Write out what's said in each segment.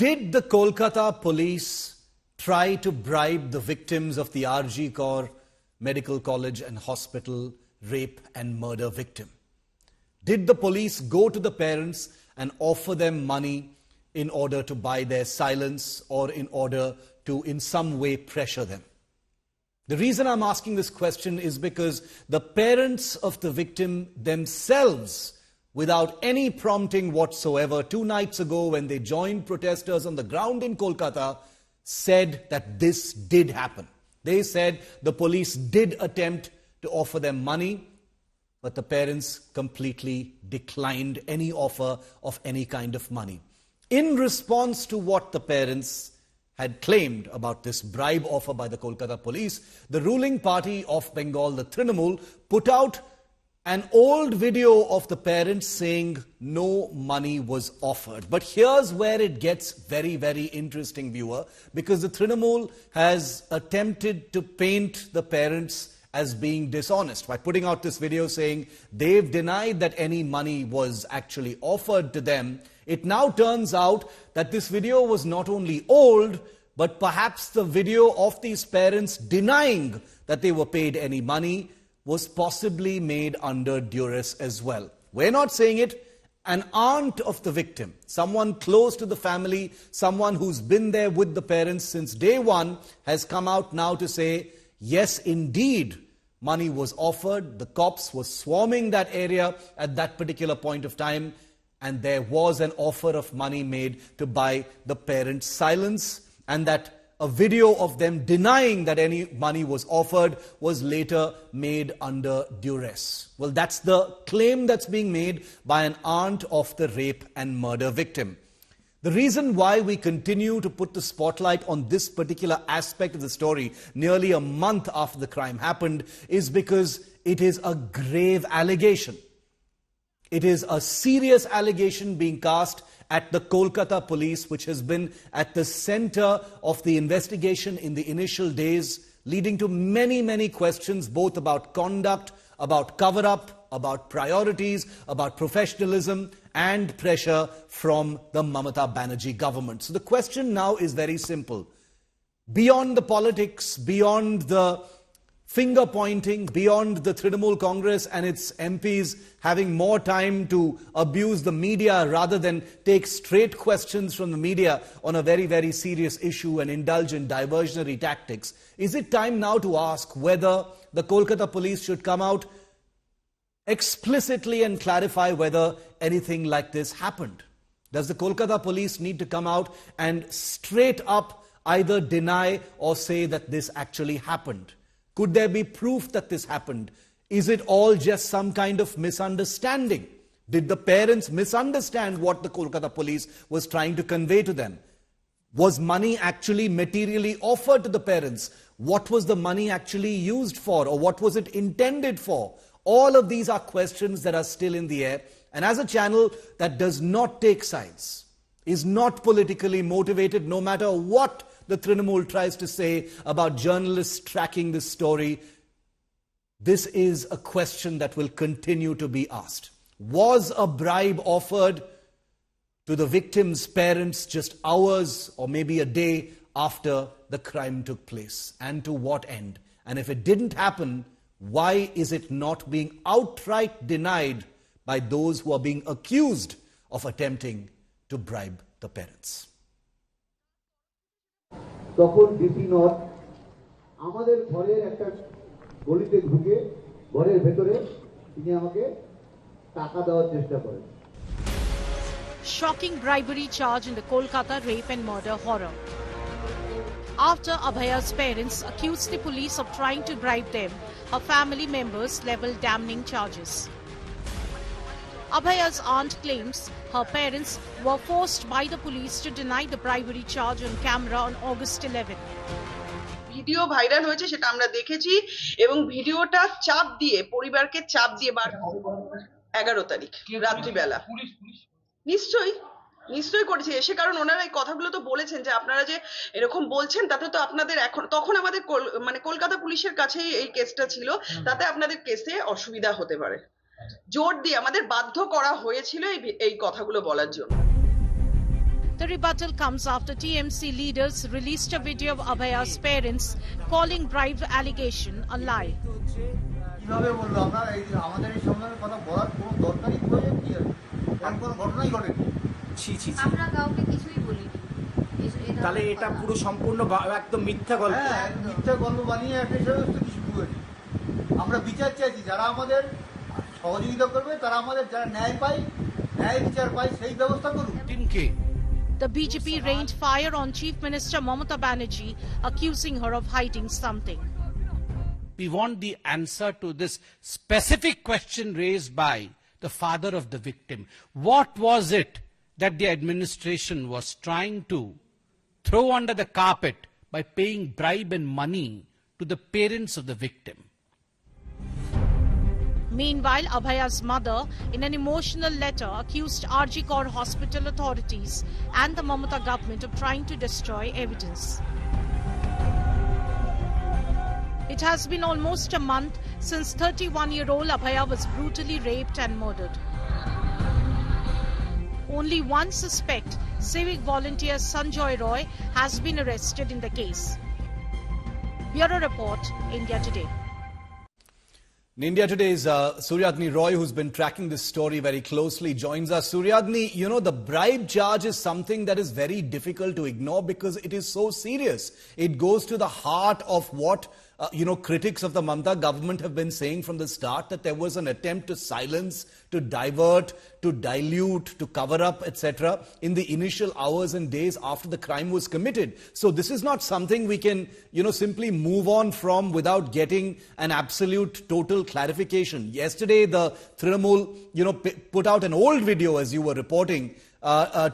Did the Kolkata police try to bribe the victims of the RG Kaur Medical College and Hospital rape and murder victim? Did the police go to the parents and offer them money in order to buy their silence or in order to in some way pressure them? The reason I'm asking this question is because the parents of the victim themselves, without any prompting whatsoever, 2 nights ago when they joined protesters on the ground in Kolkata, said that this did happen. They said the police did attempt to offer them money, but the parents completely declined any offer of any kind of money. In response to what the parents had claimed about this bribe offer by the Kolkata police, the ruling party of Bengal, the Trinamool, put out an old video of the parents saying no money was offered. But here's where it gets very, very interesting, viewer, because the Trinamool has attempted to paint the parents as being dishonest by putting out this video saying they've denied that any money was actually offered to them. It now turns out that this video was not only old, but perhaps the video of these parents denying that they were paid any money was possibly made under duress as well. We're not saying it. An aunt of the victim, someone close to the family, someone who's been there with the parents since day one, has come out now to say, yes, indeed, money was offered. The cops were swarming that area at that particular point of time, and there was an offer of money made to buy the parents' silence, and that a video of them denying that any money was offered was later made under duress. Well, that's the claim that's being made by an aunt of the rape and murder victim. The reason why we continue to put the spotlight on this particular aspect of the story nearly a month after the crime happened is because it is a grave allegation. It is a serious allegation being cast at the Kolkata police, which has been at the center of the investigation in the initial days, leading to many, many questions, both about conduct, about cover-up, about priorities, about professionalism, and pressure from the Mamata Banerjee government. So the question now is very simple. Beyond the politics, beyond the finger-pointing, beyond the Trinamool Congress and its MPs having more time to abuse the media rather than take straight questions from the media on a very, very serious issue and indulge in diversionary tactics, is it time now to ask whether the Kolkata police should come out explicitly and clarify whether anything like this happened? Does the Kolkata police need to come out and straight up either deny or say that this actually happened? Could there be proof that this happened? Is it all just some kind of misunderstanding? Did the parents misunderstand what the Kolkata police was trying to convey to them? Was money actually materially offered to the parents? What was the money actually used for, or what was it intended for? All of these are questions that are still in the air. And as a channel that does not take sides, is not politically motivated, no matter what the Trinamool tries to say about journalists tracking this story, this is a question that will continue to be asked. Was a bribe offered to the victim's parents just hours or maybe a day after the crime took place? And to what end? And if it didn't happen, why is it not being outright denied by those who are being accused of attempting to bribe the parents? তখন DC north আমাদের ঘরের একটা গলিতে ঢুকে ঘরের ভেতরে তিনি আমাকে টাকা দেওয়ার চেষ্টা করেন। Shocking bribery charge in the Kolkata rape and murder horror. After Abhaya's parents accused the police of trying to bribe them, her family members leveled damning charges. Abhaya's aunt claims her parents were forced by the police to deny the bribery charge on camera on August 11. Video viral হয়েছে, সেটা আমরা দেখেছি এবং ভিডিওটা চাপ দিয়ে পরিবারকে চাপ দিয়ে 11 তারিখ রাত্রিবেলা নিশ্চয়ই করেছে এসে, কারণ ওনারা এই কথাগুলো তো বলেছেন যে আপনারা যে এরকম বলছেন তাতে তো আপনাদের এখন তখন আমাদের মানে কলকাতা পুলিশের কাছেই এই কেসটা ছিল, তাতে আপনাদের কেসে অসুবিধা হতে পারে। জোর দিয়ে আমাদের বাধ্য করা হয়েছিল এই কথাগুলো বলার জন্য। The rebuttal comes after TMC leaders released a video of Abhaya's parents calling bribe allegation a lie. কিভাবে বললো আপনার এই আমাদের এই সম্মেলনের কথা বলার কোনো দরকারই প্রয়োজন কি আছে এমন কোনো ঘটনাই ঘটেনি ছি ছি ছি। আমরা কাউকে কিছুই বলিনি। তাহলে এটা পুরো সম্পূর্ণ একদম মিথ্যা গল্প। হ্যাঁ মিথ্যা গল্প বানিয়ে একটা সমস্ত কিছু করেছি আমরা বিচার চাইছি যারা আমাদের সহযোগিতা করবে তারা আমাদের যারা ন্যায় পায় ন্যায় বিচার পায় সেই ব্যবস্থা করুন টিমকে The BJP rained fire on Chief Minister Mamata Banerjee, accusing her of hiding something. We want the answer to this specific question raised by the father of the victim. What was it that the administration was trying to throw under the carpet by paying bribe and money to the parents of the victim? Meanwhile, Abhaya's mother, in an emotional letter, accused RG Kar hospital authorities and the Mamata government of trying to destroy evidence. It has been almost a month since 31-year-old Abhaya was brutally raped and murdered. Only one suspect, civic volunteer Sanjoy Roy, has been arrested in the case. Bureau Report, India Today. In India Today's Suryagni Roy, who's been tracking this story very closely, joins us. Suryagni, you know, the bribe charge is something that is very difficult to ignore because it is so serious. It goes to the heart of what critics of the Mamata government have been saying from the start, that there was an attempt to silence, to divert, to dilute, to cover up, etc. in the initial hours and days after the crime was committed. So this is not something we can, simply move on from without getting an absolute total clarification. Yesterday, the Trinamool, put out an old video, as you were reporting,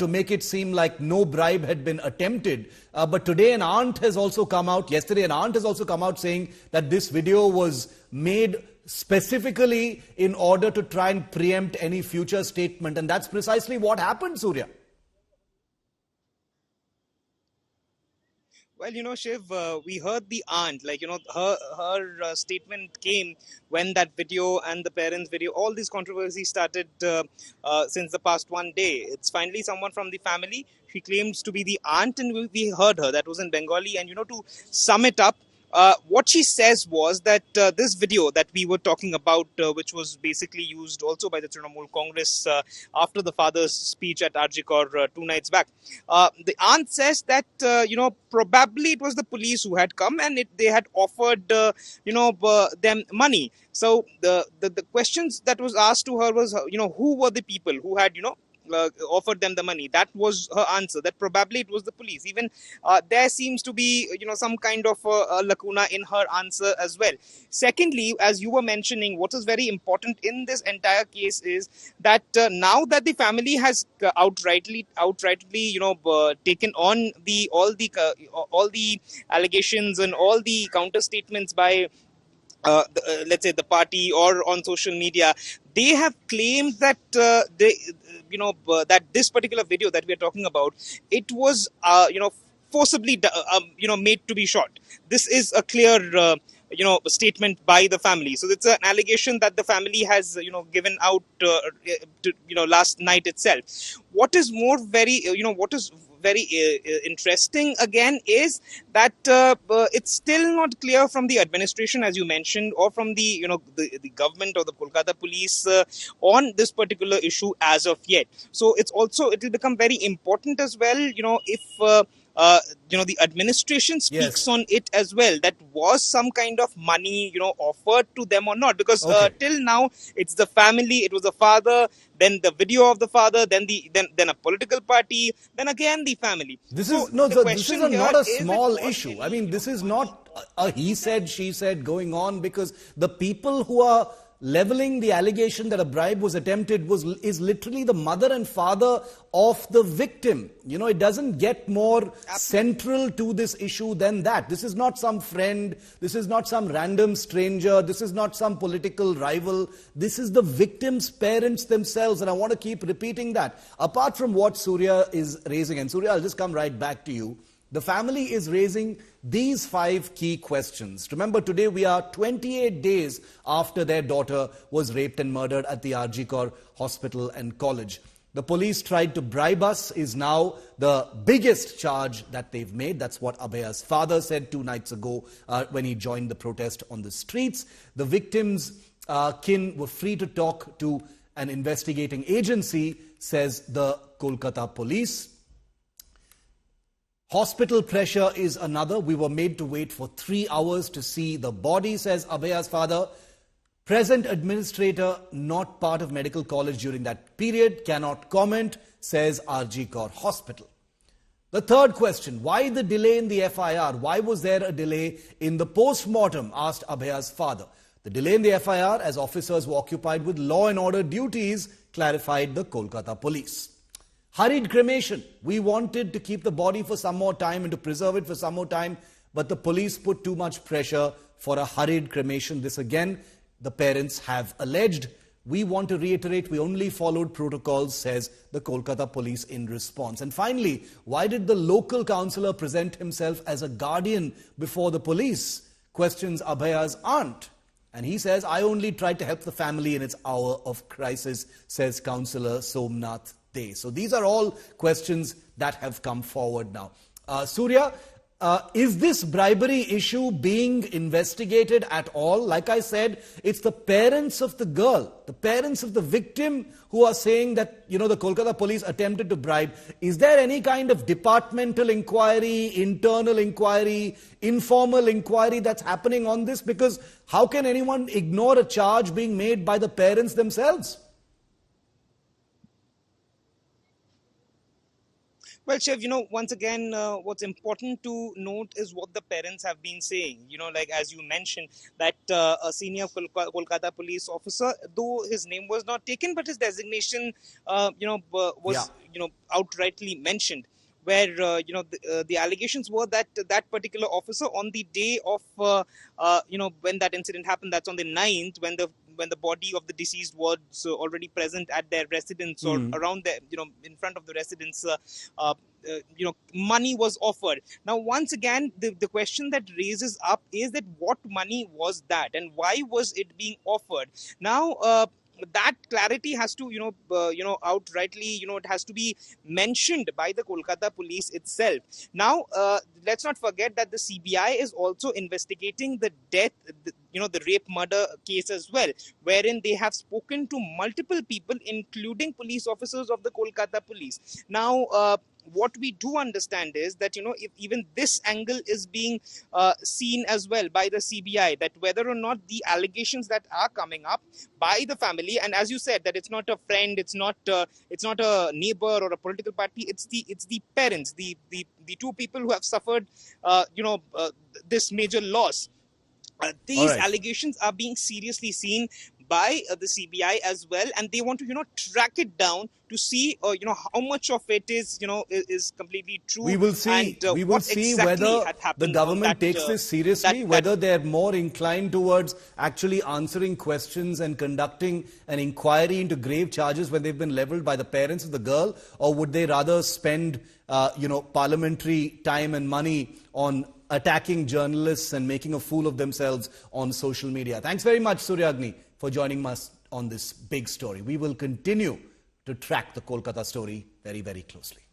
to make it seem like no bribe had been attempted. But today an aunt has also come out, yesterday an aunt has also come out saying that this video was made specifically in order to try and preempt any future statement. And that's precisely what happened, Surya. Well, Shiv, we heard the aunt, her statement came when that video and the parents' video, all these controversies started since the past one day. It's finally someone from the family. She claims to be the aunt, and we heard her. That was in Bengali. And, to sum it up, what she says was that this video that we were talking about, which was basically used also by the Trinamool Congress after the father's speech at RG Kar 2 nights back, the aunt says that, probably it was the police who had come and they had offered, them money. So the questions that was asked to her was, who were the people who had, offered them the money. That was her answer, that probably it was the police. Even there seems to be, some kind of a lacuna in her answer as well. Secondly, as you were mentioning, what is very important in this entire case is that now that the family has outrightly, taken on all the allegations and all the counter statements by let's say the party or on social media, they have claimed that that this particular video that we are talking about, it was forcibly made to be shot. This is a clear statement by the family. So it's an allegation that the family has given out last night itself. What is very interesting again is that it's still not clear from the administration, as you mentioned, or from the the government or the Kolkata police on this particular issue as of yet. So it will become very important as well, if the administration speaks on it as well, that was some kind of money offered to them or not, because till now it's the family, it was the father, then the video of the father, then a political party, then again the family. This is not a small issue. I mean, this is not a he said, she said going on, because the people who are leveling the allegation that a bribe was attempted is literally the mother and father of the victim. It doesn't get more central to this issue than that. This is not some friend. This is not some random stranger. This is not some political rival. This is the victim's parents themselves. And I want to keep repeating that. Apart from what Surya is raising, and Surya, I'll just come right back to you. The family is raising these 5 key questions. Remember, today we are 28 days after their daughter was raped and murdered at the RG Kar Hospital and College. The police tried to bribe us is now the biggest charge that they've made. That's what Abhaya's father said 2 nights ago when he joined the protest on the streets. The victims' kin were free to talk to an investigating agency, says the Kolkata police. Hospital pressure is another. We were made to wait for 3 hours to see the body, says Abhaya's father. Present administrator, not part of medical college during that period, cannot comment, says RG Kaur Hospital. The third question, why the delay in the FIR? Why was there a delay in the post-mortem, asked Abhaya's father. The delay in the FIR as officers were occupied with law and order duties, clarified the Kolkata police. Hurried cremation. We wanted to keep the body for some more time and to preserve it for some more time, but the police put too much pressure for a hurried cremation. This again, the parents have alleged. We want to reiterate, we only followed protocols, says the Kolkata police in response. And finally, why did the local councillor present himself as a guardian before the police? Questions Abhaya's aunt. And he says, I only tried to help the family in its hour of crisis, says Councillor Somnath Dey. So these are all questions that have come forward now. Surya, is this bribery issue being investigated at all? Like I said, it's the parents of the girl, the parents of the victim who are saying that, the Kolkata police attempted to bribe. Is there any kind of departmental inquiry, internal inquiry, informal inquiry that's happening on this? Because how can anyone ignore a charge being made by the parents themselves? Well, Shiv, once again, what's important to note is what the parents have been saying. Like as you mentioned, that a senior Kolkata police officer, though his name was not taken, but his designation, was, outrightly mentioned. Where, the allegations were that that particular officer on the day of, when that incident happened, that's on the 9th, when the body of the deceased was already present at their residence or around there, in front of the residence, money was offered. Now, once again, the question that raises up is that what money was that and why was it being offered? Now, that clarity has to, outrightly, it has to be mentioned by the Kolkata police itself. Now, let's not forget that the CBI is also investigating the death, the rape murder case as well, wherein they have spoken to multiple people, including police officers of the Kolkata police. Now, what we do understand is that, if even this angle is being seen as well by the CBI, that whether or not the allegations that are coming up by the family, and as you said, that it's not a friend, it's not a neighbor or a political party, it's the parents, the two people who have suffered, this major loss. These allegations are being seriously seen by the CBI as well, and they want to track it down to see how much of it is completely true. We will see. We will see whether the government takes this seriously, whether they're more inclined towards actually answering questions and conducting an inquiry into grave charges when they've been leveled by the parents of the girl, or would they rather spend parliamentary time and money on attacking journalists and making a fool of themselves on social media. Thanks very much, Suryagni, for joining us on this big story. We will continue to track the Kolkata story very, very closely.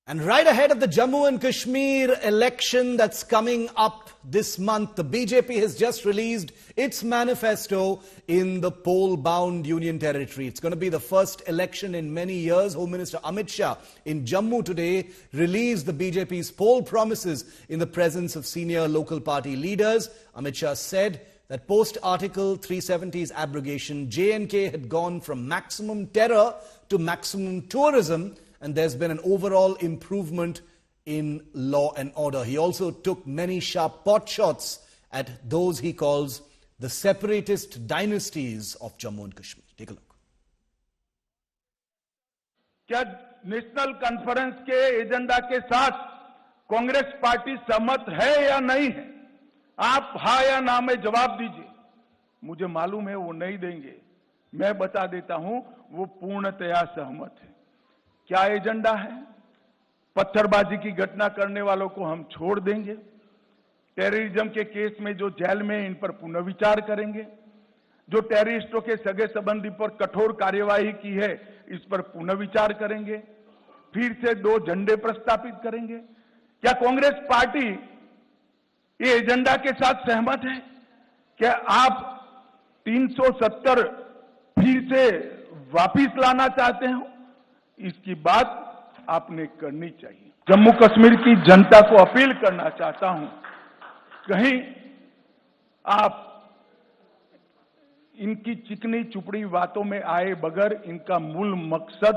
And right ahead of the Jammu and Kashmir election that's coming up this month, the BJP has just released its manifesto in the poll-bound Union Territory. It's going to be the first election in many years. Home Minister Amit Shah in Jammu today released the BJP's poll promises in the presence of senior local party leaders. Amit Shah said that post-Article 370's abrogation, J&K had gone from maximum terror to maximum tourism, and there's been an overall improvement in law and order. He also took many sharp pot shots at those he calls the separatist dynasties of Jammu and Kashmir. Take a look. क्या national conference के agenda के साथ Congress party सहमत है या नहीं है? आप हाँ या ना में जवाब दीजिए. मुझे मालूम है वो नहीं देंगे. मैं बता देता हूं वो पूर्णतया सहमत है. क्या एजेंडा है? पत्थरबाजी की घटना करने वालों को हम छोड़ देंगे। टेररिज्म के केस में जो जेल में, इन पर पुनर्विचार करेंगे। जो टेररिस्टों के सगे संबंधी पर कठोर कार्यवाही की है, इस पर पुनर्विचार करेंगे। फिर से 2 झंडे प्रस्तापित करेंगे। क्या कांग्रेस पार्टी ये एजेंडा के साथ सहमत है? क्या आप 370 फिर से वापिस लाना चाहते हो? इसकी बात आपने करनी चाहिए। जम्मू कश्मीर की जनता को अपील करना चाहता हूं, कहीं आप इनकी चिकनी चुपड़ी बातों में आए बगैर इनका मूल मकसद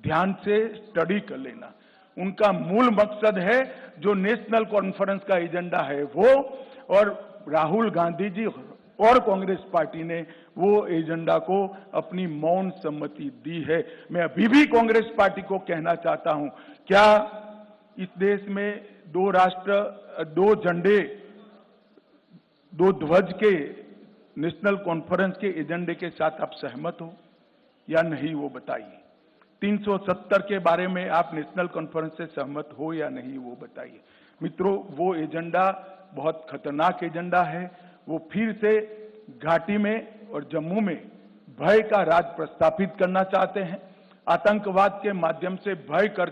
ध्यान से स्टडी कर लेना। उनका मूल मकसद है जो नेशनल कॉन्फ्रेंस का एजेंडा है वो, और राहुल गांधी जी और कांग्रेस पार्टी ने वो एजेंडा को अपनी मौन सम्मति दी है। मैं अभी भी कांग्रेस पार्टी को कहना चाहता हूं, क्या इस देश में 2 राष्ट्र 2 झंडे 2 ध्वज के नेशनल कॉन्फ्रेंस के एजेंडे के साथ आप सहमत हो या नहीं, वो बताइए। 370 के बारे में आप नेशनल कॉन्फ्रेंस से सहमत हो या नहीं, वो बताइए। मित्रों, वो एजेंडा बहुत खतरनाक एजेंडा है। वो फिर से घाटी में और जम्मू में भय का राज प्रस्थापित करना चाहते हैं। आतंकवाद के माध्यम से भय कर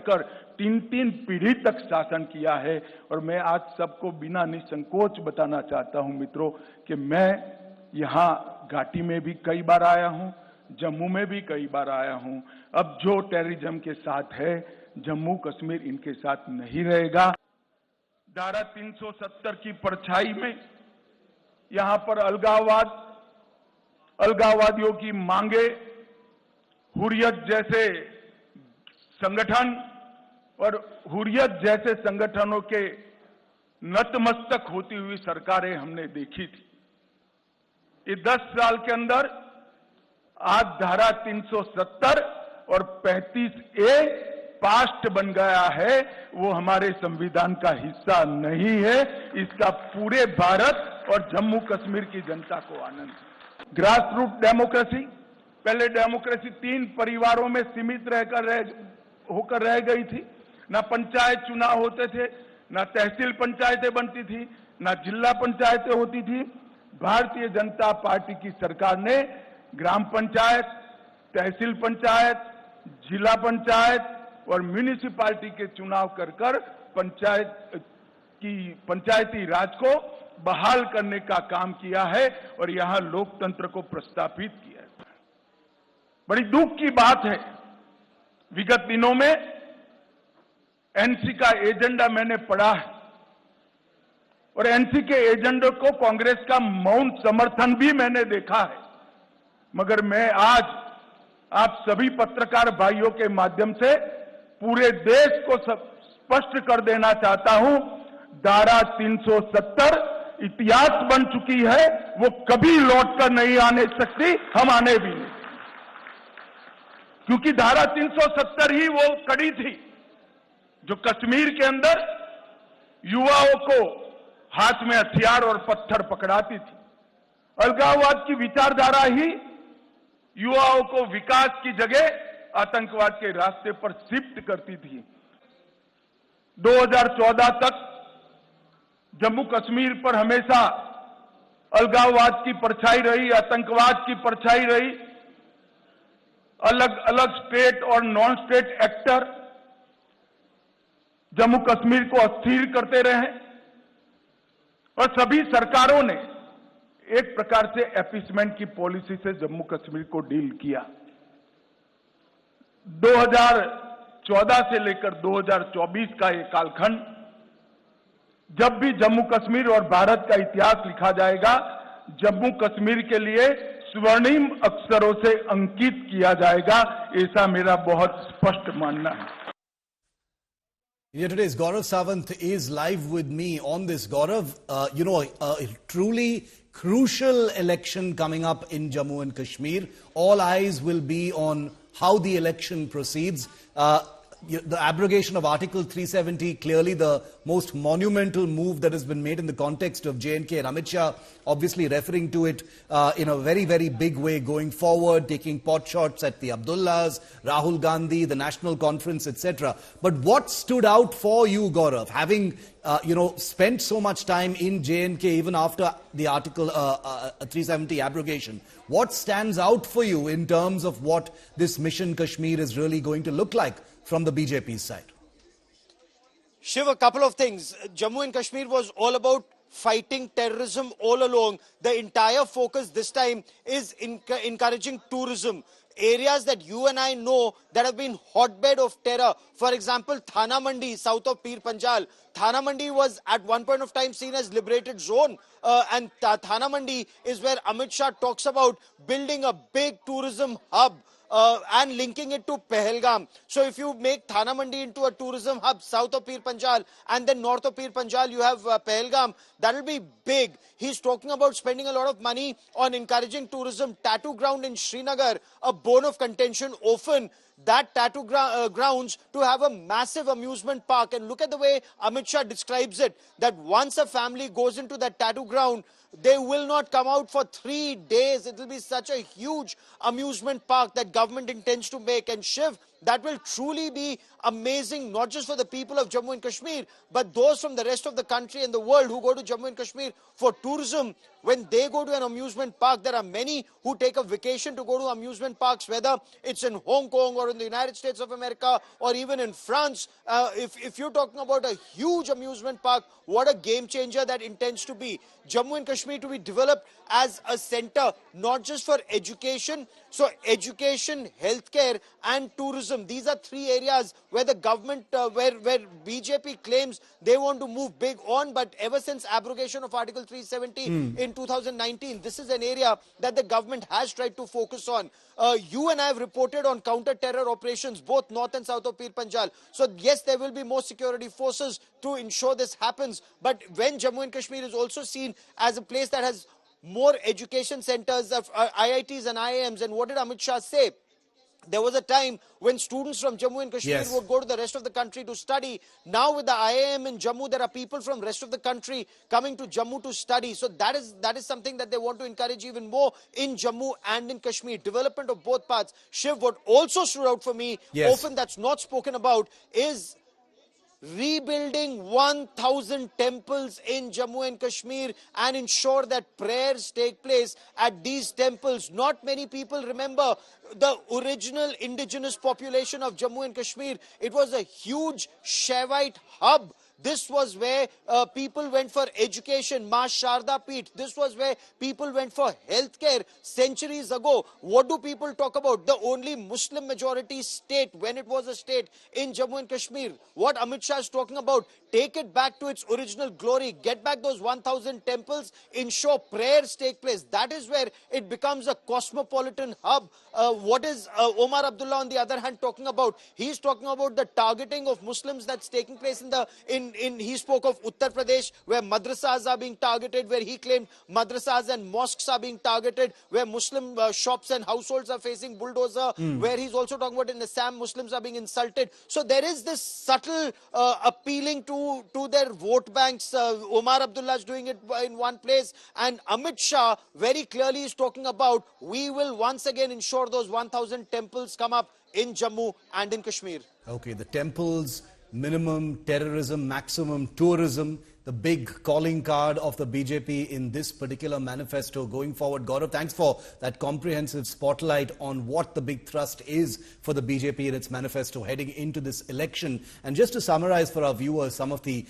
3 पीढ़ी तक शासन किया है। और मैं आज सबको बिना निसंकोच बताना चाहता हूं मित्रों कि मैं यहां घाटी में भी कई बार आया हूं, जम्मू में भी कई बार आया हूं। अब जो टेररिज्म के साथ है, जम्मू कश्मीर इनके साथ नहीं रहेगा। धारा 370 की परछाई में यहां पर अलगाववादियों की मांगे, हुर्रियत जैसे संगठन और हुर्रियत जैसे संगठनों के नतमस्तक होती हुई सरकारें हमने देखी थी। ये 10 साल के अंदर आज धारा 370 और 35A पास्ट बन गया है। वो हमारे संविधान का हिस्सा नहीं है। इसका पूरे भारत और जम्मू कश्मीर की जनता को आनंद है। ग्रास रूट डेमोक्रेसी, पहले डेमोक्रेसी 3 परिवारों में सीमित होकर रह गई थी। ना पंचायत चुनाव होते थे, ना तहसील पंचायतें बनती थी, ना जिला पंचायतें होती थी। भारतीय जनता पार्टी की सरकार ने ग्राम पंचायत, तहसील पंचायत, जिला पंचायत और म्यूनिसिपैलिटी के चुनाव कर पंचायती राज को बहाल करने का काम किया है और यहां लोकतंत्र को प्रस्थापित किया है। बड़ी दुख की बात है, विगत दिनों में एनसी का एजेंडा मैंने पढ़ा है और एनसी के एजेंडे को कांग्रेस का मौन समर्थन भी मैंने देखा है। मगर मैं आज आप सभी पत्रकार भाइयों के माध्यम से पूरे देश को स्पष्ट कर देना चाहता हूं, धारा 370 इतिहास बन चुकी है। वो कभी लौटकर नहीं आने सकती, हम आने भी नहीं, क्योंकि धारा 370 ही वो कड़ी थी जो कश्मीर के अंदर युवाओं को हाथ में हथियार और पत्थर पकड़ाती थी। अलगाववाद की विचारधारा ही युवाओं को विकास की जगह आतंकवाद के रास्ते पर शिफ्ट करती थी। 2014 तक जम्मू कश्मीर पर हमेशा अलगाववाद की परछाई रही, आतंकवाद की परछाई रही। अलग अलग स्टेट और non state actor Jammu Kashmir को अस्थिर करते रहे और सभी सरकारों ने एक प्रकार से एपीसमेंट की पॉलिसी से जम्मू कश्मीर को डील किया। 2014 से लेकर 2024 का ये कालखंड, जब भी जम्मू कश्मीर और भारत का इतिहास लिखा जाएगा, जम्मू कश्मीर के लिए स्वर्णिम अक्षरों से अंकित किया जाएगा, ऐसा मेरा बहुत स्पष्ट मानना है। Here today's Gaurav Sawant is live with me on this. Gaurav, a truly crucial election coming up in Jammu and Kashmir. All eyes will be on how the election proceeds. the abrogation of Article 370, clearly the most monumental move that has been made in the context of J&K, and Amit Shah obviously referring to it in a very, very big way going forward, taking pot shots at the Abdullahs, Rahul Gandhi, the National Conference, etc. But what stood out for you, Gaurav, having spent so much time in J&K even after the Article 370 abrogation? What stands out for you in terms of what this Mission Kashmir is really going to look like from the BJP's side? Shiv, a couple of things. Jammu and Kashmir was all about fighting terrorism all along. The entire focus this time is encouraging tourism. Areas that you and I know that have been hotbed of terror. For example, Thana Mandi, south of Pir Panjal. Thana Mandi was at one point of time seen as liberated zone. And Thana Mandi is where Amit Shah talks about building a big tourism hub. And linking it to Pahalgam. So if you make Thana Mandi into a tourism hub south of Pir Panjal and then north of Pir Panjal you have Pahalgam, that will be big. He's talking about spending a lot of money on encouraging tourism. Tattoo ground in Srinagar, a bone of contention often. That tattoo grounds to have a massive amusement park. And look at the way Amit Shah describes it, that once a family goes into that tattoo ground, they will not come out for 3 days. It will be such a huge amusement park that government intends to make. And Shiv, that will truly be amazing, not just for the people of Jammu and Kashmir, but those from the rest of the country and the world who go to Jammu and Kashmir for tourism. When they go to an amusement park, there are many who take a vacation to go to amusement parks, whether it's in Hong Kong or in the United States of America or even in France. If you're talking about a huge amusement park, what a game changer that intends to be. Jammu and Kashmir to be developed as a center, not just for education. So education, healthcare and tourism. These are three areas where the government, where BJP claims they want to move big on. But ever since abrogation of Article 370 in 2019, this is an area that the government has tried to focus on. You and I have reported on counter-terror operations, both north and south of Pir Panjal. So yes, there will be more security forces to ensure this happens. But when Jammu and Kashmir is also seen as a place that has more education centers of IITs and IIMs, and what did Amit Shah say? There was a time when students from Jammu and Kashmir would go to the rest of the country to study. Now with the IIM in Jammu, there are people from the rest of the country coming to Jammu to study. So that is something that they want to encourage even more in Jammu and in Kashmir. Development of both parts. Shiv, what also stood out for me, often that's not spoken about, is rebuilding 1,000 temples in Jammu and Kashmir and ensure that prayers take place at these temples. Not many people remember the original indigenous population of Jammu and Kashmir. It was a huge Shaivite hub. This was where people went for education, Ma Sharda Peeth. This was where people went for healthcare centuries ago. What do people talk about? The only Muslim majority state, when it was a state, in Jammu and Kashmir. What Amit Shah is talking about, take it back to its original glory. Get back those 1,000 temples. Ensure prayers take place. That is where it becomes a cosmopolitan hub. What is Omar Abdullah on the other hand talking about? He's talking about the targeting of Muslims that's taking place he spoke of Uttar Pradesh, where madrasas are being targeted, where he claimed madrasas and mosques are being targeted, where Muslim shops and households are facing bulldozer, where he's also talking about in Assam, Muslims are being insulted. So there is this subtle appealing to their vote banks. Omar Abdullah is doing it in one place, and Amit Shah very clearly is talking about, we will once again ensure those 1,000 temples come up in Jammu and in Kashmir. Okay, the temples, minimum terrorism, maximum tourism, the big calling card of the BJP in this particular manifesto going forward. Gaurav, thanks for that comprehensive spotlight on what the big thrust is for the BJP in its manifesto heading into this election. And just to summarize for our viewers some of the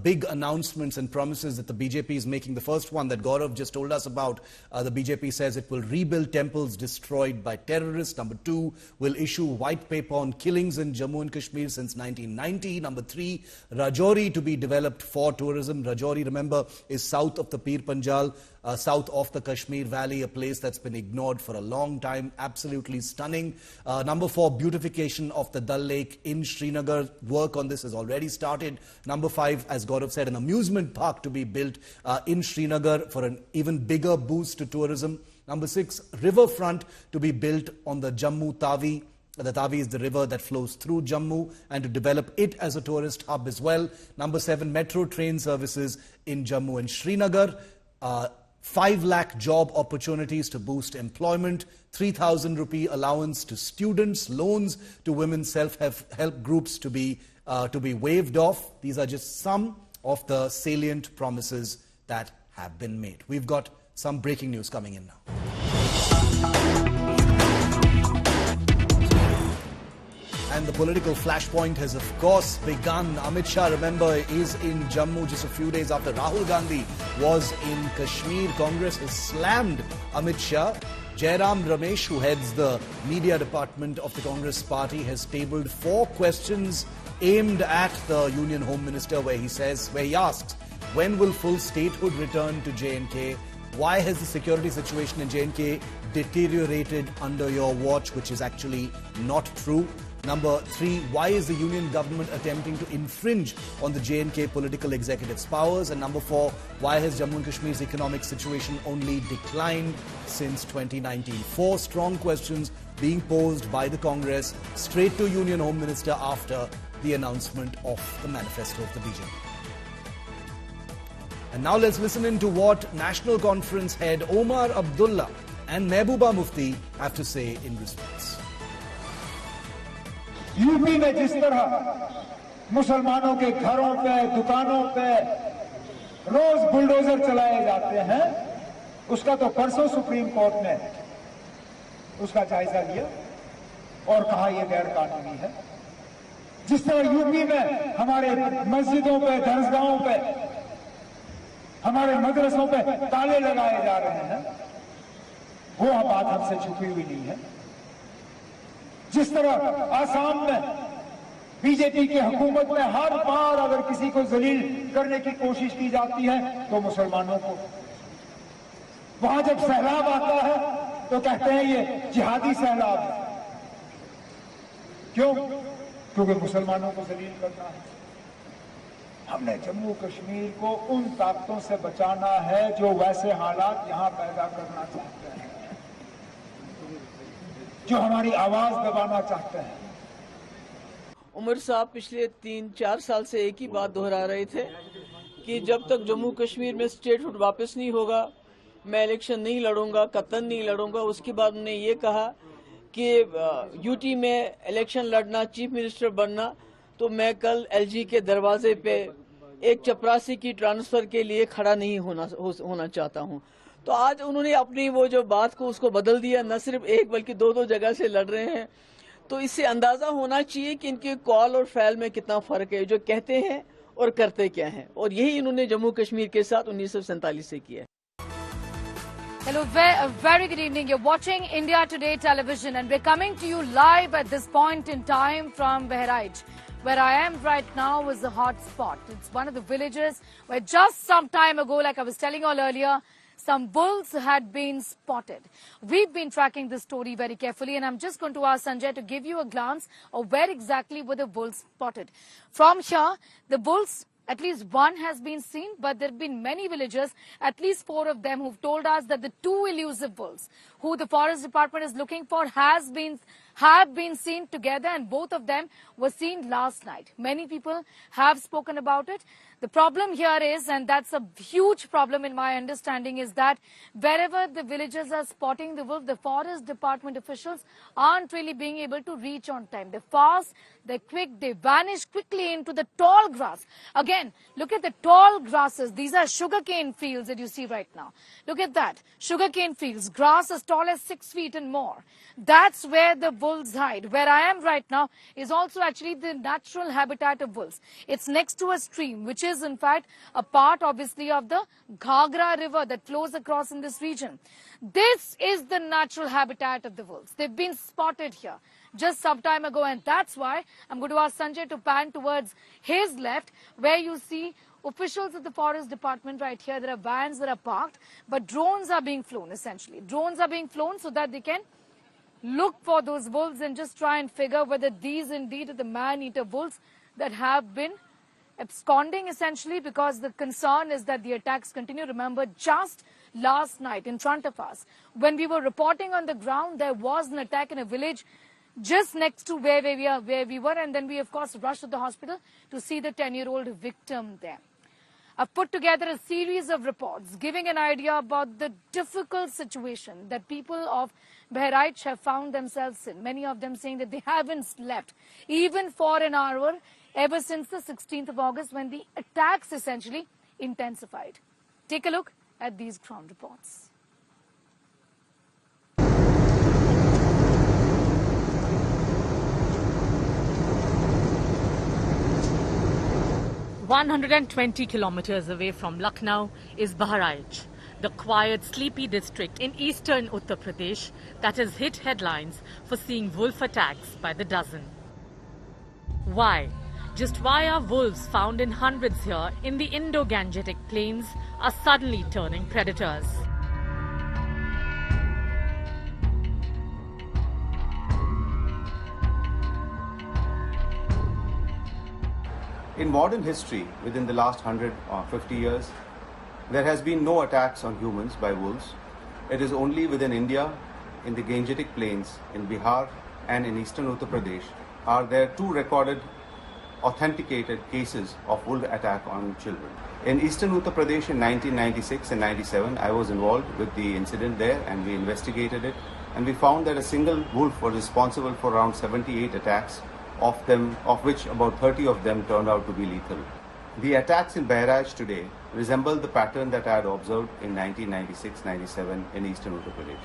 big announcements and promises that the BJP is making. The first one that Gaurav just told us about, the BJP says it will rebuild temples destroyed by terrorists. Number 2, will issue white paper on killings in Jammu and Kashmir since 1990. Number 3, Rajouri to be developed for tourism. Rajouri, remember, is south of the Pir Panjal, south of the Kashmir Valley, a place that's been ignored for a long time. Absolutely stunning. Number 4, beautification of the Dal Lake in Srinagar. Work on this has already started. Number 5, as Gaurav said, an amusement park to be built in Srinagar for an even bigger boost to tourism. Number 6, riverfront to be built on the Jammu Tawi. The Tavi is the river that flows through Jammu, and to develop it as a tourist hub as well. Number 7, metro train services in Jammu and Srinagar. 5 lakh job opportunities to boost employment. 3,000 rupee allowance to students. Loans to women's self-help groups to be waived off. These are just some of the salient promises that have been made. We've got some breaking news coming in now. And the political flashpoint has, of course, begun. Amit Shah, remember, is in Jammu just a few days after Rahul Gandhi was in Kashmir. Congress has slammed Amit Shah. Jairam Ramesh, who heads the media department of the Congress party, has tabled 4 questions aimed at the Union Home Minister, where he asks, when will full statehood return to J&K? Why has the security situation in J&K deteriorated under your watch, which is actually not true? Number 3, why is the union government attempting to infringe on the J&K political executive's powers? And number 4, why has Jammu and Kashmir's economic situation only declined since 2019? 4 strong questions being posed by the Congress straight to Union Home Minister after the announcement of the manifesto of the BJP. And now let's listen in to what National Conference head Omar Abdullah and Mehbooba Mufti have to say in response. UP में जिस तरह मुसलमानों के घरों पे, दुकानों पे रोज bulldozer चलाए जाते हैं, उसका तो परसों सुप्रीम कोर्ट ने उसका जायजा लिया और कहा यह गैर कानूनी है। जिस तरह यूपी में हमारे मस्जिदों पे, दरगाहों पे, हमारे मदरसों पे ताले लगाए जा रहे हैं, वो बात हमसे छुपी हुई नहीं है। जिस तरह आसाम में बीजेपी की हुकूमत में हर बार अगर किसी को जलील करने की कोशिश की जाती है तो मुसलमानों को, वहां जब सैलाब आता है तो कहते हैं ये जिहादी सैलाब है। क्यों? क्योंकि मुसलमानों को जलील करना है। हमने जम्मू कश्मीर को उन ताकतों से बचाना है जो वैसे हालात यहां पैदा करना चाहते हैं, जो हमारी आवाज दबाना चाहते हैं। उमर साहब पिछले 3-4 साल से एक ही बात दोहरा रहे थे कि जब तक जम्मू कश्मीर में स्टेटहुड वापस नहीं होगा मैं इलेक्शन नहीं लड़ूंगा, कतन नहीं लड़ूंगा। उसके बाद उन्होंने ये कहा कि यूटी में इलेक्शन लड़ना, चीफ मिनिस्टर बनना, तो मैं कल एलजी के दरवाजे पे एक चपरासी की ट्रांसफर के लिए खड़ा नहीं होना चाहता हूं। तो आज उन्होंने अपनी वो जो बात को उसको बदल दिया, न सिर्फ एक बल्कि 2 जगह से लड़ रहे हैं। तो इससे अंदाजा होना चाहिए कि इनके कॉल और फैल में कितना फर्क है, जो कहते हैं और करते क्या हैं। और यही इन्होंने जम्मू कश्मीर के साथ 1947 से किया है। Hello, very good evening. You're watching India Today Television and we're coming to you live at this point in time from Bahraich. Where I am right now is a hot spot. It's one of the villages where just some time ago, like I was telling you all earlier, some bulls had been spotted. We've been tracking this story very carefully and I'm just going to ask Sanjay to give you a glance of where exactly were the bulls spotted. From here, the bulls, at least one has been seen, but there have been many villagers, at least 4 of them, who've told us that the 2 elusive bulls, who the forest department is looking for, have been seen together, and both of them were seen last night. Many people have spoken about it. The problem here is, and that's a huge problem in my understanding, is that wherever the villagers are spotting the wolf, the forest department officials aren't really being able to reach on time. They're fast, they're quick, they vanish quickly into the tall grass. Again, look at the tall grasses. These are sugarcane fields that you see right now. Look at that. Sugarcane fields, grass as tall as 6 feet and more. That's where the wolves hide. Where I am right now is also actually the natural habitat of wolves. It's next to a stream, which is in fact a part obviously of the Ghagra river that flows across in this region. This is the natural habitat of the wolves. They've been spotted here just some time ago, and that's why I'm going to ask Sanjay to pan towards his left, where you see officials of the forest department right here. There are vans that are parked, but drones are being flown essentially. Drones are being flown so that they can look for those wolves and just try and figure whether these indeed are the man-eater wolves that have been absconding essentially, because the concern is that the attacks continue. Remember, just last night in front of us, when we were reporting on the ground, there was an attack in a village just next to where we were, and then we of course rushed to the hospital to see the 10-year-old victim there. I've put together a series of reports giving an idea about the difficult situation that people of Bahraich have found themselves in. Many of them saying that they haven't slept even for an hour ever since the 16th of August when the attacks essentially intensified. Take a look at these ground reports. "120 kilometers away from Lucknow is Bahraich, the quiet, sleepy district in eastern Uttar Pradesh that has hit headlines for seeing wolf attacks by the dozen. Why? Just why are wolves found in hundreds here in the Indo-Gangetic plains are suddenly turning predators? In modern history, within the last 150 years, there has been no attacks on humans by wolves. It is only within India, in the Gangetic plains, in Bihar and in eastern Uttar Pradesh, are there two recorded, authenticated cases of wolf attack on children. In eastern Uttar Pradesh in 1996 and 97, I was involved with the incident there and we investigated it, and we found that a single wolf was responsible for around 78 attacks, of which about 30 of them turned out to be lethal. The attacks in Bahraich today resemble the pattern that I had observed in 1996-97 in eastern Uttar Pradesh.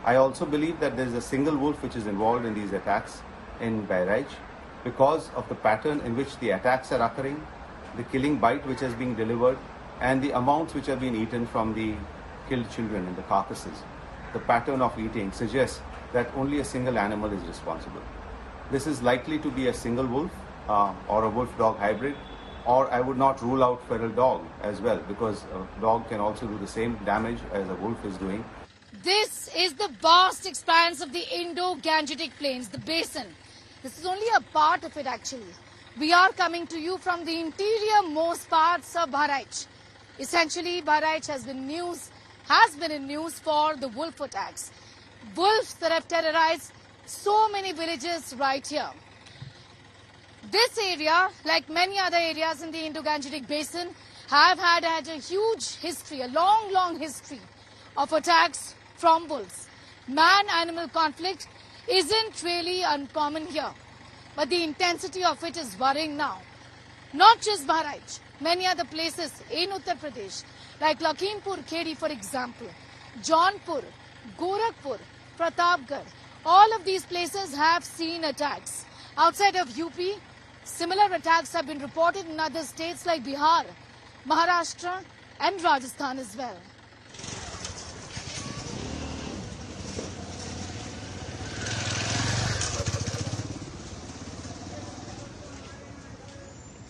I also believe that there is a single wolf which is involved in these attacks in Bahraich because of the pattern in which the attacks are occurring, the killing bite which has been delivered, and the amounts which have been eaten from the killed children in the carcasses. The pattern of eating suggests that only a single animal is responsible. This is likely to be a single wolf or a wolf-dog hybrid, or I would not rule out feral dog as well, because a dog can also do the same damage as a wolf is doing. This is the vast expanse of the Indo-Gangetic plains, the basin. This is only a part of it actually. We are coming to you from the interior most parts of Bahraich. Essentially, Bahraich has been in news for the wolf attacks. Wolves that have terrorized so many villages right here. This area, like many other areas in the Indo-Gangetic basin, have had a huge history, a long history of attacks from wolves. Man-animal conflict isn't really uncommon here, but the intensity of it is worrying now. Not just Bahraich, many other places in Uttar Pradesh, like Lakhimpur Kheri for example, Jaunpur, Gorakhpur, Pratapgarh, all of these places have seen attacks. Outside of UP, similar attacks have been reported in other states like Bihar, Maharashtra and Rajasthan as well.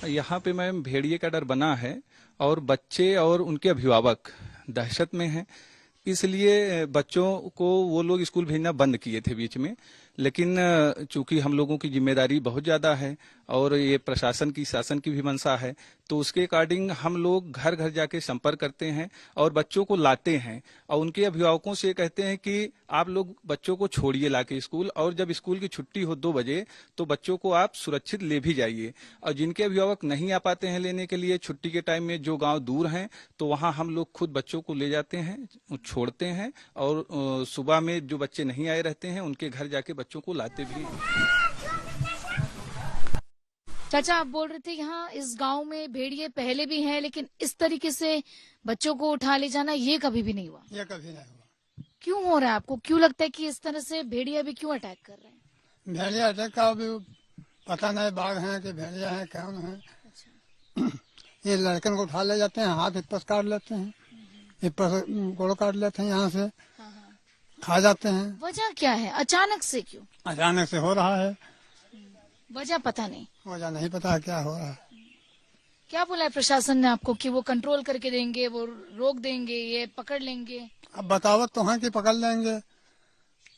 यहाँ पे ma'am भेड़िए का डर बना है और बच्चे और उनके अभिभावक दहशत में हैं, इसलिए बच्चों को वो लोग स्कूल भेजना बंद किए थे बीच में। लेकिन चूंकि हम लोगों की जिम्मेदारी बहुत ज्यादा है और ये प्रशासन की शासन की भी मंशा है, तो उसके अकॉर्डिंग हम लोग घर घर जाके संपर्क करते हैं और बच्चों को लाते हैं और उनके अभिभावकों से कहते हैं कि आप लोग बच्चों को छोड़िए लाके स्कूल, और जब स्कूल की छुट्टी हो 2 बजे तो बच्चों को आप सुरक्षित ले भी जाइए। और जिनके अभिभावक नहीं आ पाते हैं लेने के लिए छुट्टी के टाइम में, जो गाँव दूर हैं, तो वहाँ हम लोग खुद बच्चों को ले जाते हैं, छोड़ते हैं और सुबह में जो बच्चे नहीं आए रहते हैं उनके घर जाके बच्चों को लाते भी हैं। चाचा, आप बोल रहे थे यहाँ इस गांव में भेड़िए पहले भी हैं, लेकिन इस तरीके से बच्चों को उठा ले जाना ये कभी भी नहीं हुआ। ये कभी नहीं हुआ। क्यों हो रहा है? आपको क्यों लगता है कि इस तरह से भेड़िया भी क्यों अटैक कर रहे हैं? भेड़िया अटैक का भी पता नहीं, बाघ हैं कि भेड़िया हैं, कौन है। ये लड़कन को उठा ले जाते हैं, हाथ हिप्पस काट लेते हैं, हिप्पस गोड़ काट लेते हैं, यहाँ से खा जाते हैं। वजह क्या है? अचानक से क्यों? अचानक से हो रहा है, वजह पता नहीं। वजह नहीं पता क्या हो रहा है। क्या बोला है प्रशासन ने आपको कि वो कंट्रोल करके देंगे, वो रोक देंगे, ये पकड़ लेंगे? अब बतावत तो है कि पकड़ लेंगे,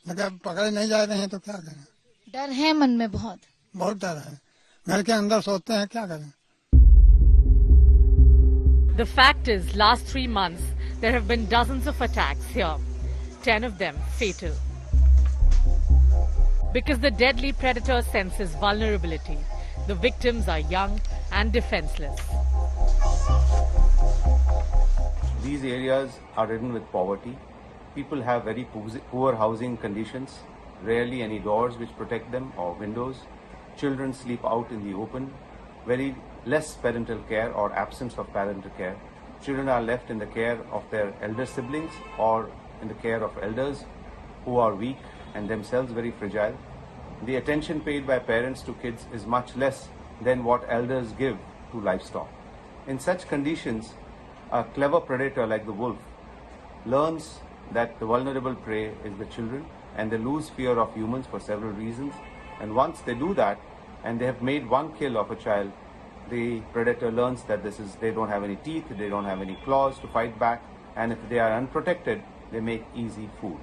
लेकिन पकड़े नहीं जा रहे हैं तो क्या करें। डर है मन में, बहुत डर है। घर के अंदर सोचते हैं क्या करें। The fact is, last 3 months there have been dozens of attacks here, 10 of them fatal. Because the deadly predator senses vulnerability. The victims are young and defenseless. These areas are ridden with poverty. People have very poor housing conditions, rarely any doors which protect them or windows. Children sleep out in the open, very less parental care or absence of parental care. Children are left in the care of their elder siblings or in the care of elders who are weak and themselves very fragile. The attention paid by parents to kids is much less than what elders give to livestock. In such conditions, a clever predator like the wolf learns that the vulnerable prey is the children, and they lose fear of humans for several reasons. And once they do that, and they have made one kill of a child, the predator learns that they don't have any teeth, they don't have any claws to fight back, and if they are unprotected, they make easy food.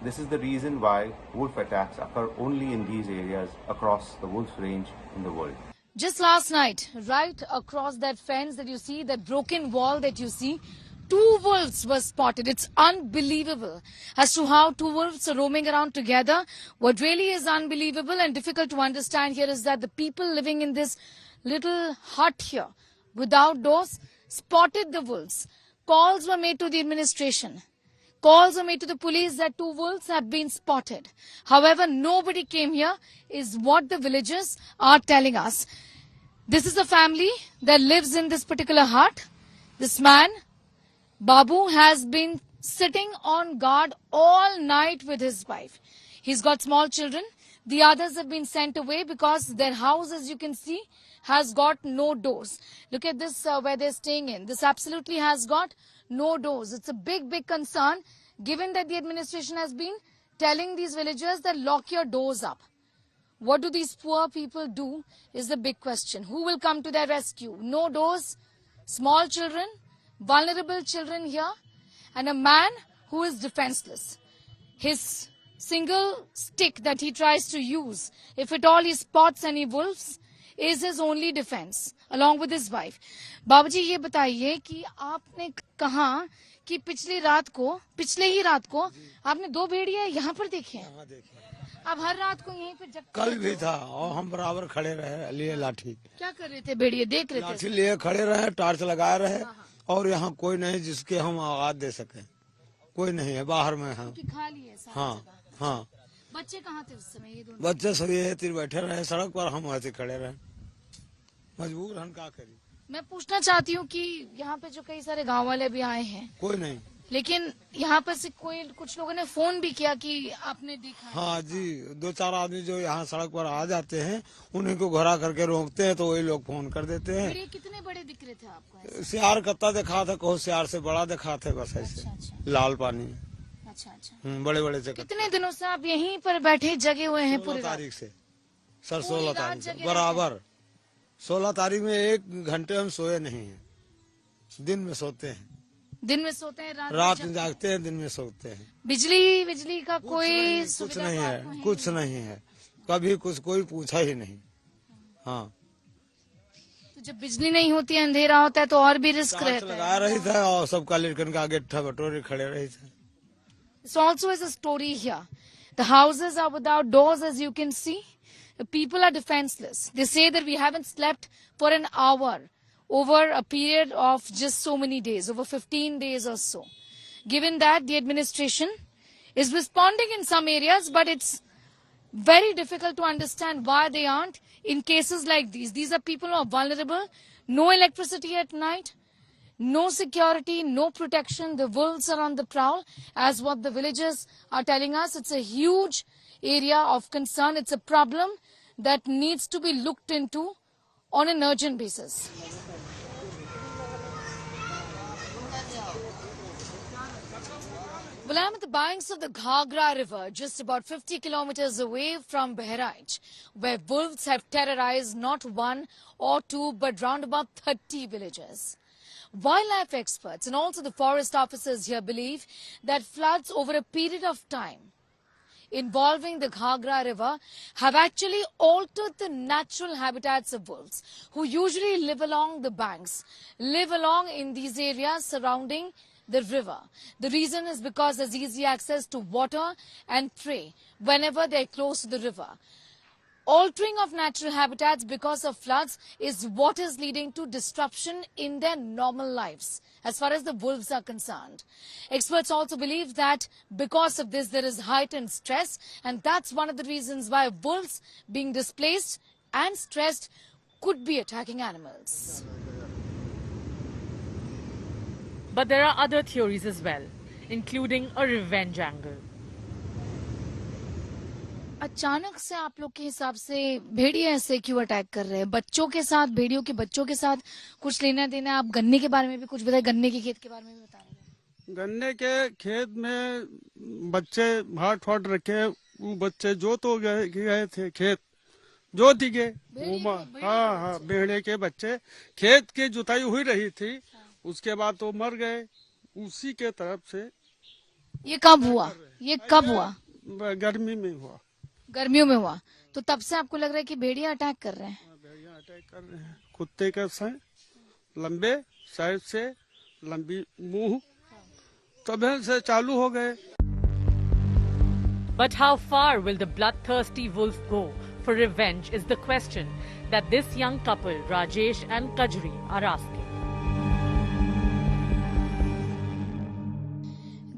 This is the reason why wolf attacks occur only in these areas across the wolf range in the world. Just last night, right across that fence that you see, that broken wall that you see, 2 wolves were spotted. It's unbelievable as to how 2 wolves are roaming around together. What really is unbelievable and difficult to understand here is that the people living in this little hut here without doors spotted the wolves. Calls were made to the administration. Calls were made to the police that 2 wolves have been spotted. However, nobody came here is what the villagers are telling us. This is a family that lives in this particular hut. This man, Babu, has been sitting on guard all night with his wife. He's got small children. The others have been sent away because their house, as you can see, has got no doors. Look at this where they're staying in. This absolutely has got no doors. It's a big, big concern given that the administration has been telling these villagers that lock your doors up. What do these poor people do is the big question. Who will come to their rescue? No doors, small children, vulnerable children here, and a man who is defenseless. His single stick that he tries to use, if at all he spots any wolves, is his only defense, along with his wife. बाबूजी ये बताइए कि आपने कहा कि पिछली ही रात को आपने 2 भेड़िया यहाँ पर देखे हैं। अब हर रात को यहीं पर कल भी था और हम बराबर खड़े रहे, लिए लाठी। क्या कर रहे थे? भेड़िए देख रहे थे? लाठी लिए खड़े रहे, टार्च लगाए रहे, और यहाँ कोई नहीं जिसके हम आवाज दे सके। कोई नहीं है, बाहर में है। खाली है सारी जगह। हाँ। बच्चे कहाँ थे उस समय? ये दोनों बच्चे सभी तीर बैठे रहे सड़क पर, हम ऐसे खड़े रहे, मजबूर हम क्या करें। मैं पूछना चाहती हूँ कि यहाँ पे जो कई सारे गांव वाले भी आए हैं, कोई नहीं, लेकिन यहाँ पर से कुछ लोगों ने फोन भी किया कि आपने देखा। हाँ जी, 2-4 आदमी जो यहाँ सड़क पर आ जाते हैं उन्हीं को घोड़ा करके रोकते हैं, तो वही लोग फोन कर देते हैं। ये कितने बड़े दिख रहे थे आपको? सियार कत्ता दिखा था, कहो सियार से बड़ा दिखा थे, बस ऐसे। लाल पानी। अच्छा। बड़े बड़े से। कितने दिनों से आप यहीं पर बैठे जगे हुए हैं? पूरी तारीख से, सर 16 तारीख से बराबर। 16 तारीख में 1 घंटे हम सोए नहीं हैं। दिन में सोते हैं, रात में जागते हैं, दिन में सोते हैं। बिजली का कोई कुछ नहीं है, कुछ नहीं है, कभी कुछ कोई पूछा ही नहीं। हाँ, तो जब बिजली नहीं होती है, अंधेरा होता है, तो और भी रिस्क रहता है। लगा रही था और सबका लड़कन का आगे ठबटोरे खड़े रही थे। This also is a story here. The houses are without doors, as you can see. The people are defenseless. They say that we haven't slept for an hour over a period of just so many days, over 15 days or so. Given that the administration is responding in some areas, but it's very difficult to understand why they aren't in cases like these. These are people who are vulnerable, no electricity at night, no security, no protection. The wolves are on the prowl, as what the villagers are telling us. It's a huge area of concern. It's a problem that needs to be looked into on an urgent basis. Well, I'm at the banks of the Ghagra River, just about 50 kilometers away from Bahraich, where wolves have terrorized not 1 or 2, but round about 30 villages. Wildlife experts and also the forest officers here believe that floods over a period of time involving the Ghagra River have actually altered the natural habitats of wolves, who usually live along the banks, live along in these areas surrounding the river. The reason is because there's easy access to water and prey whenever they're close to the river. Altering of natural habitats because of floods is what is leading to disruption in their normal lives as far as the wolves are concerned. Experts also believe that because of this there is heightened stress, and that's one of the reasons why wolves being displaced and stressed could be attacking animals. But there are other theories as well, including a revenge angle. अचानक से आप लोग के हिसाब से भेड़िए ऐसे क्यों अटैक कर रहे हैं? बच्चों के साथ, भेड़ियों के बच्चों के साथ कुछ लेना देना? आप गन्ने के बारे में भी कुछ बताए, गन्ने के खेत के बारे में भी बता रहे हैं। गन्ने के खेत में बच्चे हाथ फाट रखे, वो बच्चे जो तो गए थे खेत जोती के, हाँ भेड़िए के बच्चे, खेत की जुताई हुई रही थी, उसके बाद तो मर गए। उसी के तरफ से ये कब हुआ? ये कब हुआ? गर्मी में हुआ। गर्मियों में हुआ। तो तब से आपको लग रहा है कि भेड़िया अटैक कर रहे हैं? भेड़िया अटैक कर रहे हैं। कुत्ते के साथ लंबे साइड से लंबी मुंह तब से चालू हो गए। But how far will the bloodthirsty wolf go for revenge is the question that this young couple, Rajesh and Kajri, are asking.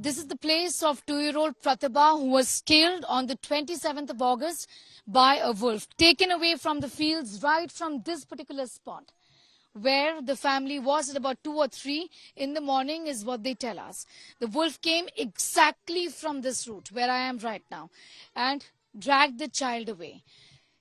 This is the place of 2-year-old Pratibha, who was killed on the 27th of August by a wolf, taken away from the fields right from this particular spot where the family was at about 2 or 3 in the morning is what they tell us. The wolf came exactly from this route where I am right now and dragged the child away.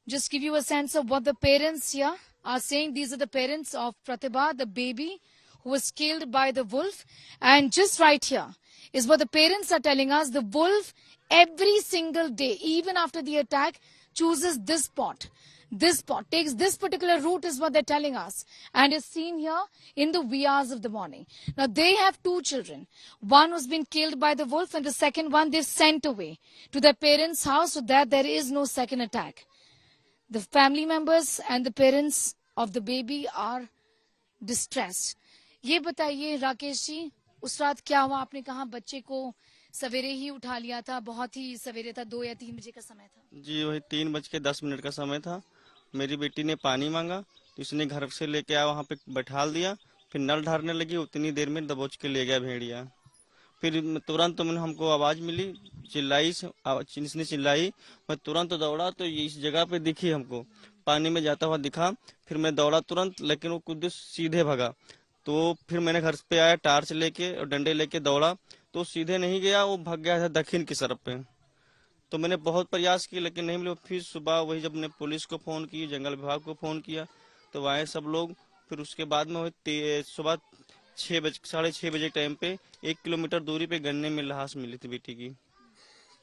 Just give you a sense of what the parents here are saying. These are the parents of Pratibha, the baby who was killed by the wolf. And just right here is what the parents are telling us. The wolf every single day, even after the attack, chooses this spot. This spot, takes this particular route is what they're telling us, and is seen here in the wee hours of the morning. Now, they have 2 children. One who's been killed by the wolf, and the second one they've sent away to their parents' house so that there is no second attack. The family members and the parents of the baby are distressed. ये बताइए राकेश जी, उस रात क्या हुआ? आपने कहा बच्चे को सवेरे ही उठा लिया था, बहुत ही सवेरे था, 2 या 3 बजे का समय था। जी वही 3:10 का समय था। मेरी बेटी ने पानी मांगा तो इसने घर से लेके आया, वहाँ पे बैठाल दिया, फिर नल ढारने लगी, उतनी देर में दबोच के ले गया भेड़िया। फिर तुरंत हमको आवाज मिली, इसने चिल्लाई, मैं तुरंत दौड़ा तो ये इस जगह पे दिखी, हमको पानी में जाता हुआ दिखा। फिर मैं दौड़ा तुरंत, लेकिन वो कुछ सीधे भगा। तो फिर मैंने घर पे आया, टार्च लेके और डंडे लेके दौड़ा तो सीधे नहीं गया, वो भाग गया था दक्षिण की तरफ पे। तो मैंने बहुत प्रयास किया लेकिन नहीं मिले। फिर सुबह वही जब मैंने पुलिस को फोन की, जंगल विभाग को फोन किया तो आए सब लोग। फिर उसके बाद में सुबह 6:30 बजे टाइम पे 1 किलोमीटर दूरी पे गन्ने में लाश मिली थी बेटी की।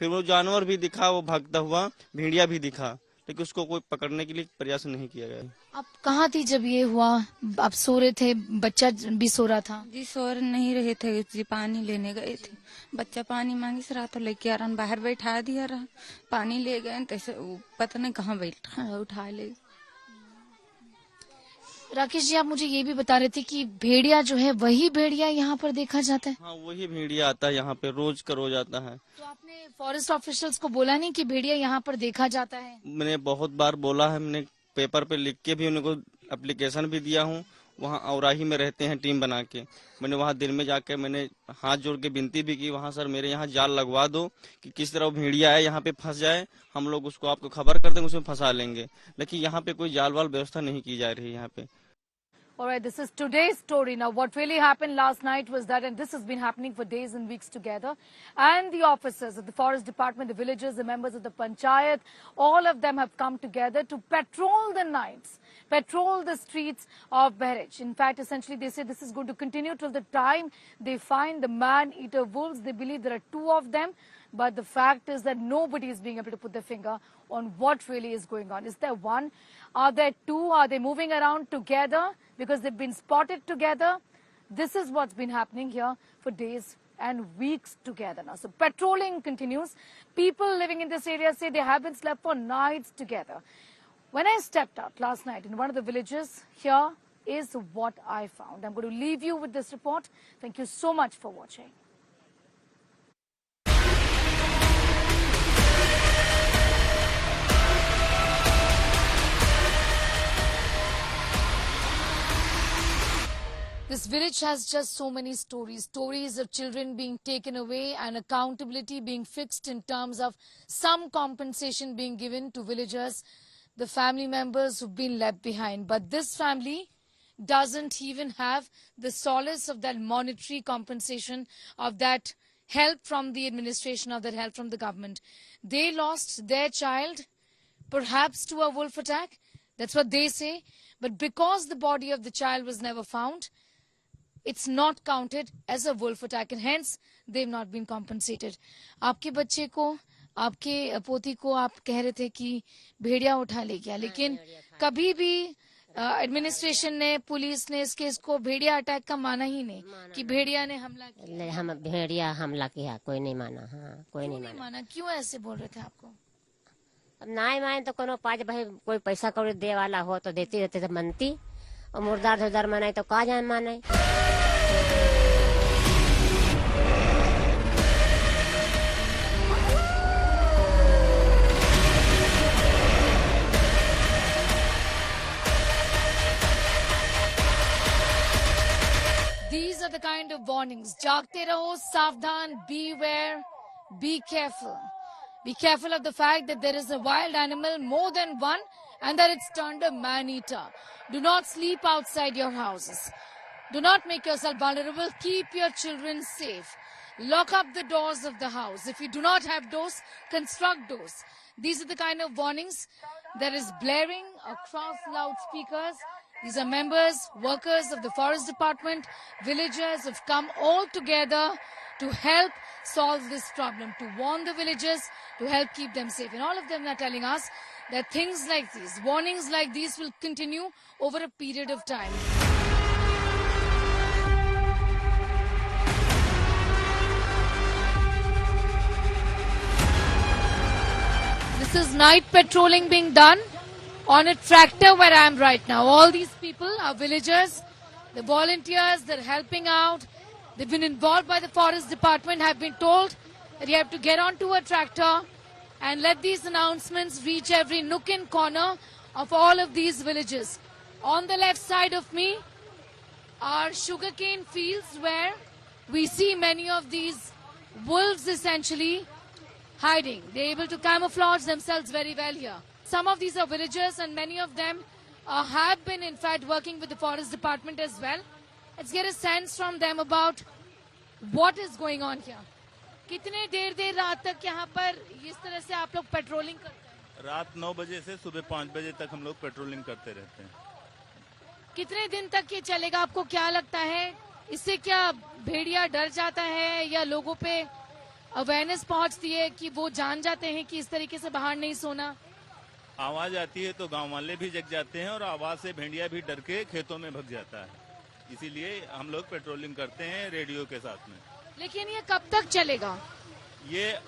फिर वो जानवर भी दिखा, वो भागता हुआ भेड़िया भी दिखा, लेकिन उसको कोई पकड़ने के लिए प्रयास नहीं किया गया। आप कहाँ थी जब ये हुआ? आप सो रहे थे, बच्चा भी सो रहा था? जी सो नहीं रहे थे जी, पानी लेने गए थे। बच्चा पानी मांगी से रहा था, लेके आ रहा, बाहर बैठा दिया रहा, पानी ले गए तो पता नहीं कहाँ बैठा, उठा ले। राकेश जी, आप मुझे ये भी बता रहे थे कि भेड़िया जो है वही भेड़िया यहाँ पर देखा जाता है? हाँ वही भेड़िया आता है यहाँ पे, रोज का रोज आता है। तो आपने फॉरेस्ट ऑफिशियल्स को बोला नहीं कि भेड़िया यहाँ पर देखा जाता है? मैंने बहुत बार बोला है, मैंने पेपर पे लिख के भी उनको एप्लीकेशन भी दिया हूँ। वहाँ औराही में रहते हैं टीम बना के, मैंने वहाँ दिन में जाकर मैंने हाथ जोड़ के विनती भी की, वहाँ सर मेरे यहाँ जाल लगवा दो कि किस तरह भेड़िया है यहाँ पे फंस जाए, हम लोग उसको आपको खबर कर देंगे, उसमें फंसा लेंगे। लेकिन यहाँ पे कोई जाल वाल व्यवस्था नहीं की जा रही है यहाँ पे। All right, this is today's story. Now, what really happened last night was that, and this has been happening for days and weeks together, and the officers of the Forest Department, the villagers, the members of the Panchayat, all of them have come together to patrol the nights, patrol the streets of Bharuch. In fact, essentially, they say this is going to continue till the time they find the man-eater wolves. They believe there are 2 of them. But the fact is that nobody is being able to put their finger on what really is going on. Is there 1? Are there 2? Are they moving around together because they've been spotted together? This is what's been happening here for days and weeks together now. So patrolling continues. People living in this area say they haven't slept for nights together. When I stepped out last night in one of the villages here is what I found. I'm going to leave you with this report. Thank you so much for watching. This village has just so many stories. Stories of children being taken away and accountability being fixed in terms of some compensation being given to villagers, the family members who've been left behind. But this family doesn't even have the solace of that monetary compensation, of that help from the administration, of that help from the government. They lost their child, perhaps to a wolf attack. That's what they say. But because the body of the child was never found, it's not counted as a wolf attack, and hence they've not been compensated. आपके बच्चे को, आपके पोती को आप कह रहे थे कि भेड़िया उठा ले गया, लेकिन कभी भी एडमिनिस्ट्रेशन ने, पुलिस ने इस केस को भेड़िया अटैक का माना ही नहीं कि भेड़िया ने हमला किया। हम भेड़िया हमला किया, कोई नहीं माना। हाँ, कोई नहीं माना। क्यों ऐसे बोल रहे थे आपको? अब नहीं माने तो कोनो पाँच भाई कोई पैसा कौड़ी दे वाला हो तो देती रहते थे मनती, और मुर्दार धुरदार मनाई तो कहा जाए माने। These are the kind of warnings. जागते रहो, सावधान, beware, be careful. Be careful of the fact that there is a wild animal, more than one, and that it's turned a man-eater. Do not sleep outside your houses. Do not make yourself vulnerable. Keep your children safe. Lock up the doors of the house. If you do not have doors, construct doors. These are the kind of warnings that is blaring across loudspeakers. These are members, workers of the Forest Department, villagers have come all together to help solve this problem, to warn the villagers, to help keep them safe. And all of them are telling us that things like these, warnings like these will continue over a period of time. This is night patrolling being done on a tractor where I am right now. All these people are villagers, the volunteers, they're helping out. They've been involved by the Forest Department, have been told that you have to get onto a tractor and let these announcements reach every nook and corner of all of these villages. On the left side of me are sugarcane fields where we see many of these wolves essentially hiding. They're able to camouflage themselves very well here. Some of these are villagers and many of them have been in fact working with the Forest Department as well. Let's get a sense from them about what is going on here. कितने देर रात तक यहाँ पर इस तरह से आप लोग पेट्रोलिंग करते हैं? रात 9 बजे से सुबह 5 बजे तक हम लोग पेट्रोलिंग करते रहते हैं। कितने दिन तक ये चलेगा? आपको क्या लगता है, इससे क्या भेड़िया डर जाता है या लोगों पे अवेयरनेस पहुंचती है कि वो जान जाते हैं कि इस तरीके से बाहर नहीं सोना? आवाज आती है तो गांव वाले भी जग जाते हैं और आवाज से भेड़िया भी डर के खेतों में भाग जाता है। इसीलिए हम लोग पेट्रोलिंग करते हैं रेडियो के साथ में। लेकिन ये कब तक चलेगा? ये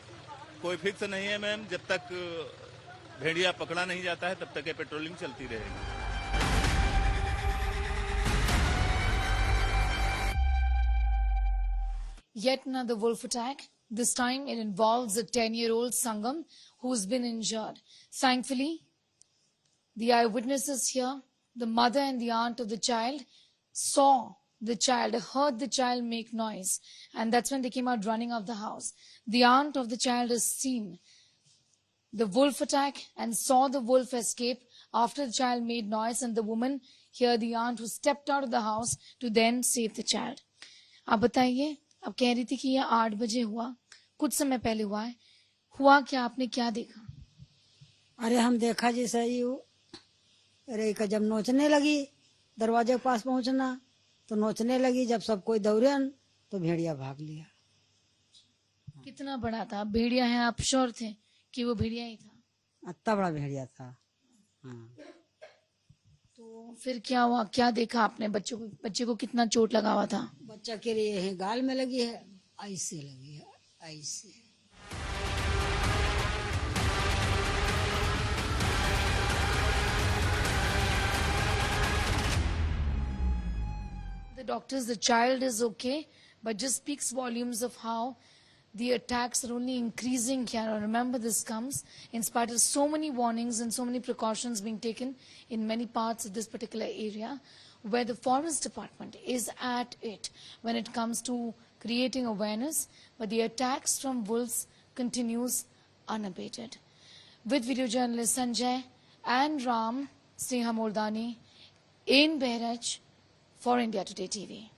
कोई फिक्स नहीं है मैम, जब तक भेड़िया पकड़ा नहीं जाता है तब तक ये पेट्रोलिंग चलती रहेगी। Yet another wolf attack. This time it involves a 10-year-old Sangam who's been injured. Thankfully, the eyewitnesses here, the mother and the aunt of the child, saw the child, heard the child make noise, and that's when they came out running out of the house. The aunt of the child has seen the wolf attack and saw the wolf escape after the child made noise, and the woman here, the aunt, who stepped out of the house to then save the child. आप बताइए, अब कह रही थी कि ये 8 बजे हुआ, कुछ समय पहले हुआ है, हुआ क्या, आपने क्या देखा? अरे हम देखा जैसे ही अरे जब नोचने लगी, दरवाजे के पास पहुंचना तो नोचने लगी, जब सब कोई दौड़न तो भेड़िया भाग लिया। कितना बड़ा था? भेड़िया है, आप श्योर थे कि वो भेड़िया ही था? इतना बड़ा भेड़िया था। हाँ। तो फिर क्या हुआ, क्या देखा आपने? बच्चे को कितना चोट लगा हुआ था? बच्चा के लिए गाल में लगी है, ऐसे लगी है, ऐसे। The doctors, the child is okay, but just speaks volumes of how the attacks are only increasing here. Remember, this comes in spite of so many warnings and so many precautions being taken in many parts of this particular area, where the Forest Department is at it when it comes to creating awareness, but the attacks from wolves continues unabated. With video journalist Sanjay and Ram, Sneha Mordani in Behraj for India Today TV.